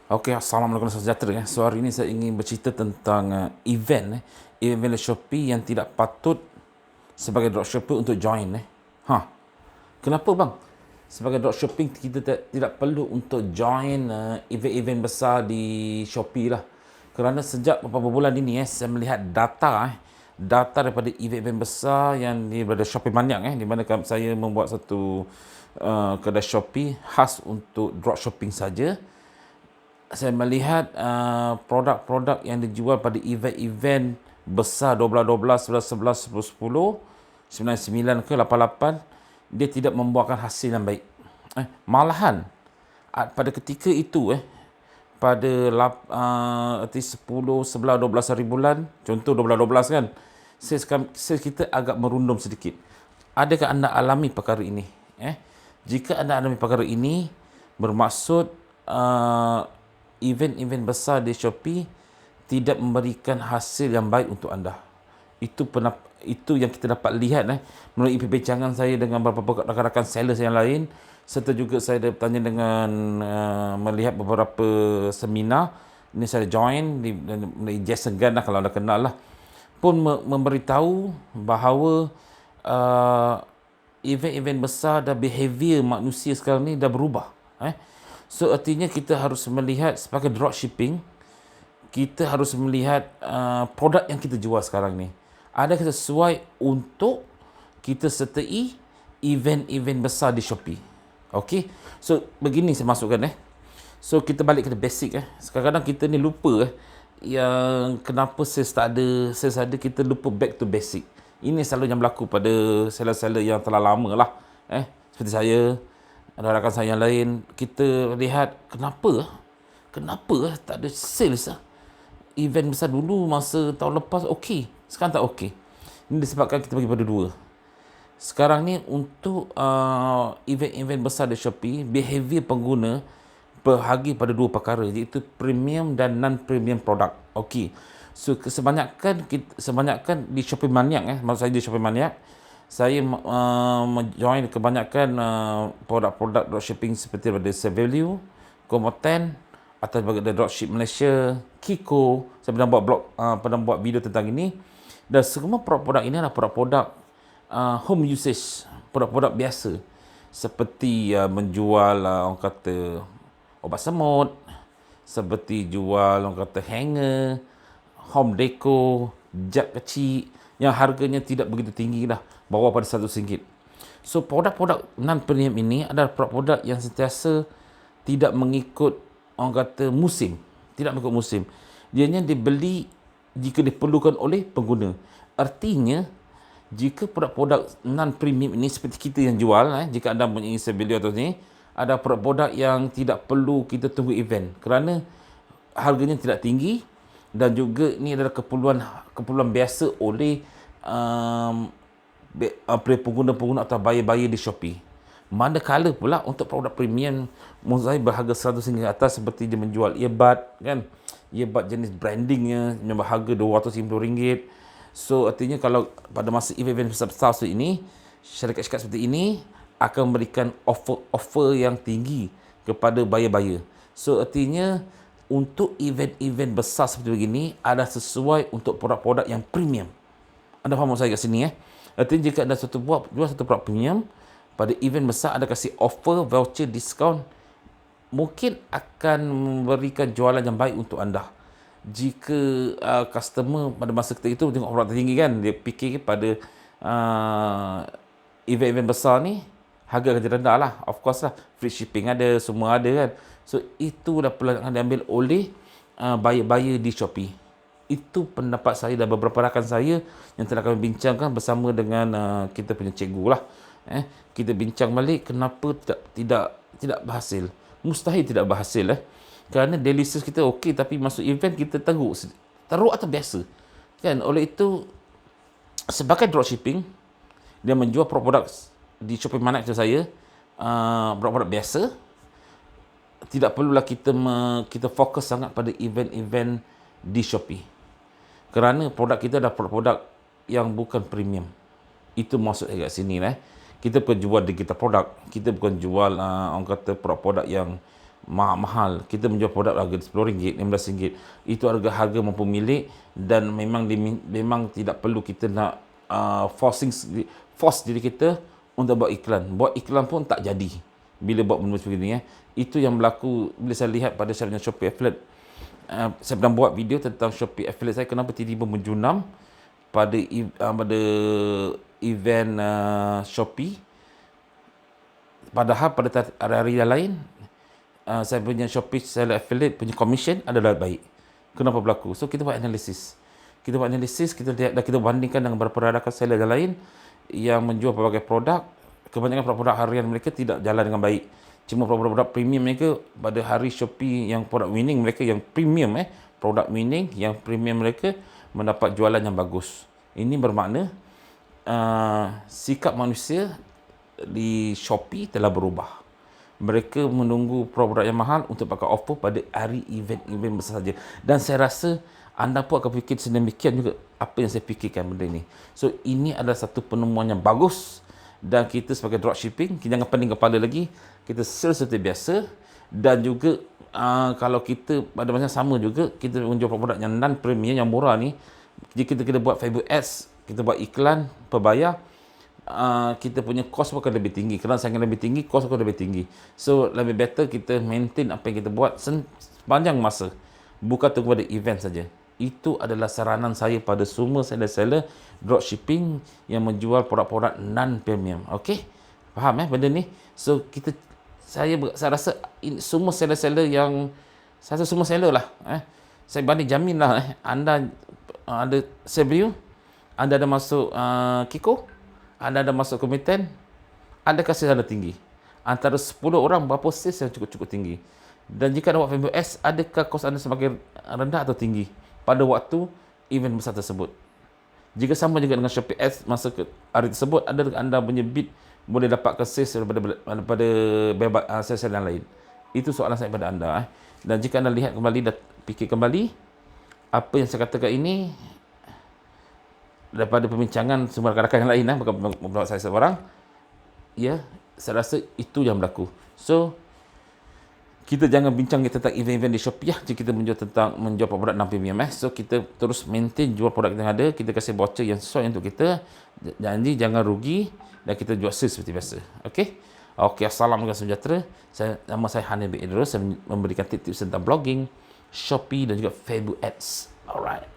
Okey, Assalamualaikum warahmatullahi wabarakatuh. So hari ini saya ingin bercerita tentang event Shopee yang tidak patut sebagai dropshipper untuk join. Kenapa bang? Sebagai dropshipping kita tidak perlu untuk join event-event besar di Shopee lah. Kerana sejak beberapa bulan ini saya melihat data daripada event-event besar yang daripada Shoppermaniac di mana saya membuat satu kedai Shopee khas untuk dropshipping saja. Saya melihat produk-produk yang dijual pada event-event besar 12, 11, 11, 10, 11, 99 ke 88, dia tidak membuahkan hasil yang baik. Malahan pada ketika itu pada 10, 11, 12 hari bulan, contoh 12, 12 kan, sales kita agak merundum sedikit. Adakah anda alami perkara ini? Jika anda alami perkara ini, bermaksud event-event besar di Shopee tidak memberikan hasil yang baik untuk anda. Itu yang kita dapat lihat melalui perbincangan saya dengan beberapa rakan-rakan sellers yang lain, serta juga saya bertanya dengan melihat beberapa seminar. Ini saya join di Jazz Segan kalau anda kenal lah, pun memberitahu bahawa event-event besar dan behavior manusia sekarang ni dah berubah. So artinya kita harus melihat sebagai dropshipping, kita harus melihat produk yang kita jual sekarang ni adakah sesuai untuk kita sertai event-event besar di Shopee. Okey. So begini saya masukkan So kita balik ke basic Kadang-kadang kita ni lupa yang kenapa sales tak ada, sales ada, kita lupa back to basic. Ini selalu yang berlaku pada seller-seller yang telah lama lah. Seperti saya, ada rakan saya yang lain, kita lihat kenapa tak ada sales event besar dulu masa tahun lepas okey, sekarang tak okey. Ini disebabkan kita bagi pada dua. Sekarang ni untuk event-event besar di Shopee, behavior pengguna berhagi pada dua perkara, iaitu premium dan non-premium produk. Okey. So kebanyakan di Shoppermaniac maksud saya di Shoppermaniac, saya join kebanyakan produk-produk dropshipping seperti daripada Value, Komoten, atau daripada Dropship Malaysia, Kiko. Saya pernah buat blog, pernah buat video tentang ini. Dan semua produk-produk ini adalah produk-produk home usage, produk-produk biasa. Seperti menjual orang kata obat semut, seperti jual orang kata hanger, home decor, jug kecil yang harganya tidak begitu tinggi dah, bawah pada RM100. So produk-produk non-premium ini adalah produk-produk yang sentiasa tidak mengikut orang kata musim, tidak mengikut musim. Dia hanya dibeli jika diperlukan oleh pengguna. Artinya jika produk-produk non-premium ini seperti kita yang jual, jika anda mempunyai sebeli atau ni, ada produk-produk yang tidak perlu kita tunggu event kerana harganya tidak tinggi, dan juga ini adalah keperluan biasa oleh pengguna-pengguna atau buyer-buyer di Shopee. Manakala pula untuk produk premium, saya berharga RM100 ke atas, seperti dia menjual earbud kan, earbud jenis brandingnya yang berharga RM250. So artinya kalau pada masa event besar-besar seperti ini, syarikat-syarikat seperti ini akan memberikan offer yang tinggi kepada buyer-buyer. So artinya untuk event-event besar seperti begini adalah sesuai untuk produk-produk yang premium. Anda faham saya kat sini Artinya jika anda jual satu produk premium pada event besar, ada kasih offer, voucher, diskaun, mungkin akan memberikan jualan yang baik untuk anda. Jika customer pada masa ketika itu tengok produk tertinggi kan, dia fikir pada event-event besar ni harga akan rendah lah. Of course lah, free shipping ada, semua ada kan. So itu dah peluang yang diambil oleh buyer-buyer di Shopee. Itu pendapat saya dan beberapa rakan saya yang telah kami bincangkan bersama dengan kita punya cikgu lah. Kita bincang balik kenapa tidak berhasil. Mustahil tidak berhasil kerana daily sales kita okey, tapi masuk event kita teruk atau biasa kan. Oleh itu sebagai dropshipping, dia menjual produk di Shoppermaniac saya, produk-produk biasa. Tidak perlulah kita fokus sangat pada event-event di Shopee, kerana produk kita adalah produk-produk yang bukan premium. Itu maksud saya kat sini Kita bukan jual digital produk, kita bukan jual orang kata produk-produk yang mahal. Kita menjual produk harga RM10, RM15. Itu harga mampu milik, dan memang tidak perlu kita nak force diri kita untuk buat iklan. Buat iklan pun tak jadi bila buat benda seperti ini. Itu yang berlaku bila saya lihat pada syarikat Shopee Affiliate. Saya pernah buat video tentang Shopee Affiliate saya, kenapa tiba-tiba menjunam pada event Shopee, padahal pada hari-hari yang lain saya punya Shopee seller affiliate punya commission adalah baik. Kenapa berlaku? So kita buat analisis, kita lihat dan kita bandingkan dengan beberapa seller yang lain yang menjual pelbagai produk. Kebanyakan produk-produk harian mereka tidak jalan dengan baik. Cuma produk-produk premium mereka pada hari Shopee yang produk winning mereka yang premium, produk winning yang premium mereka mendapat jualan yang bagus. Ini bermakna sikap manusia di Shopee telah berubah. Mereka menunggu produk yang mahal untuk pakai offer pada hari event-event besar saja. Dan saya rasa anda pun akan fikir sedemikian juga apa yang saya fikirkan benda ini. So ini adalah satu penemuan yang bagus, dan kita sebagai dropshipping, kita jangan pening kepala lagi. Kita sell seperti biasa, dan juga kalau kita pada masa sama juga kita menjual produk yang non-premium, yang murah ni, jika kita buat Facebook ads, kita buat iklan berbayar, kita punya cost pun akan lebih tinggi. Kerana saingan lebih tinggi, cost akan lebih tinggi. So lebih better kita maintain apa yang kita buat sepanjang masa, bukan tunggu pada event saja. Itu adalah saranan saya pada semua seller-seller dropshipping yang menjual produk-produk non-premium. Okey? Faham benda ni? So saya rasa semua seller-seller yang saya rasa semua seller lah, saya berani jamin lah, anda ada sell view, anda ada masuk Kiko, anda ada masuk komiten, anda kasih anda tinggi. Antara 10 orang, berapa sales yang cukup tinggi? Dan jika anda buat Facebook ads, adakah kos anda semakin rendah atau tinggi pada waktu event besar tersebut? Jika sama juga dengan Shopee ads masa ke hari tersebut, adakah anda punya bid boleh dapatkan sales daripada sales yang lain? Itu soalan saya pada anda. Dan jika anda lihat kembali dan fikir kembali apa yang saya katakan ini daripada perbincangan semua rakan-rakan yang lain, bukan saya seorang, ya, saya rasa itu yang berlaku. So kita jangan bincang tentang event-event di Shopee jika kita menjual produk non-premium. So kita terus maintain jual produk yang ada, kita kasih voucher yang sesuai untuk kita, jangan rugi, dan kita jual sales seperti biasa. Okey, assalamualaikum sejahtera. Nama saya Hanif bin Idrus. Saya memberikan tips-tips tentang blogging, Shopee dan juga Facebook ads. Alright.